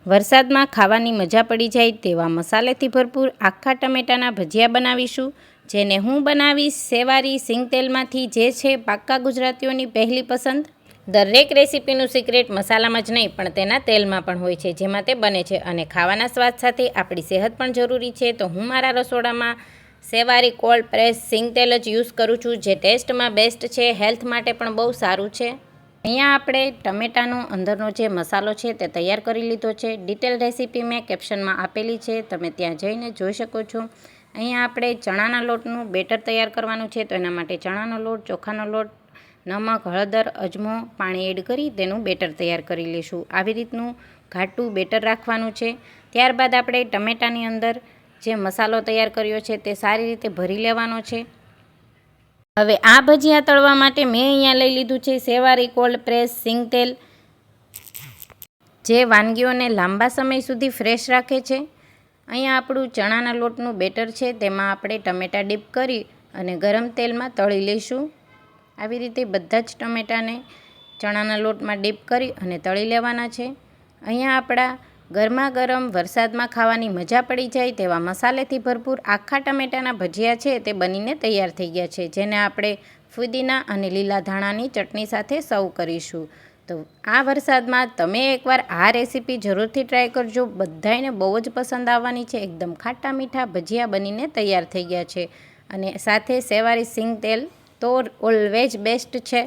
વરસાદમાં ખાવાની મજા પડી જાય તેવા મસાલેથી ભરપૂર આખા ટમેટાના ભજીયા બનાવીશું, જેને હું બનાવીશ સેવારી સિંગ તેલમાંથી, જે છે પાક્કા ગુજરાતીઓની પહેલી પસંદ. દરેક રેસીપીનું સિક્રેટ મસાલામાં જ નહીં પણ તેના તેલમાં પણ હોય છે, જેમાં તે બને છે. અને ખાવાના સ્વાદ સાથે આપણી સેહત પણ જરૂરી છે, તો હું મારા રસોડામાં સેવારી કોલ્ડ પ્રેસ સિંગ તેલ જ યુઝ કરું છું, જે ટેસ્ટમાં બેસ્ટ છે, હેલ્થ માટે પણ બહુ સારું છે. અહીંયા આપણે ટમેટાનો અંદરનો જે મસાલો છે તે તૈયાર કરી લીધો છે. ડિટેલ રેસીપી મેં કેપ્શનમાં આપેલી છે, તમે ત્યાં જઈને જોઈ શકો છો. અહીંયા આપણે ચણાના લોટનું બેટર તૈયાર કરવાનું છે, તો એના માટે ચણાનો લોટ, ચોખાનો લોટ, નમક, હળદર, અજમો, પાણી એડ કરી તેનું બેટર તૈયાર કરી લઈશું. આવી રીતનું ઘાટું બેટર રાખવાનું છે. ત્યારબાદ આપણે ટમેટાની અંદર જે મસાલો તૈયાર કર્યો છે તે સારી રીતે ભરી લેવાનો છે. હવે આ ભજીયા તળવા માટે મેં અહીંયા લઈ લીધું છે સેવારી કોલ્ડ પ્રેસ સિંગ તેલ, જે વાનગીઓને લાંબા સમય સુધી ફ્રેશ રાખે છે. અહીંયા આપણું ચણાના લોટનું બેટર છે, તેમાં આપણે ટમેટાં ડીપ કરી અને ગરમ તેલમાં તળી લઈશું. આવી રીતે બધા જ ટમેટાને ચણાના લોટમાં ડીપ કરી અને તળી લેવાના છે. અહીંયા આપણા ગરમા ગરમ વરસાદમાં ખાવાની મજા પડી જાય તેવા મસાલેથી ભરપૂર આખા ટમેટાના ભજીયા છે તે બનીને તૈયાર થઈ ગયા છે, જેને આપણે ફુદીના અને લીલા ધાણાની ચટણી સાથે સર્વ કરીશું. તો આ વરસાદમાં તમે એકવાર આ રેસીપી જરૂરથી ટ્રાય કરજો, બધાને બહુ જ પસંદ આવવાની છે. એકદમ ખાટા મીઠા ભજીયા બનીને તૈયાર થઈ ગયા છે, અને સાથે સેવારી સિંગ તેલ તો ઓલવેઝ બેસ્ટ છે.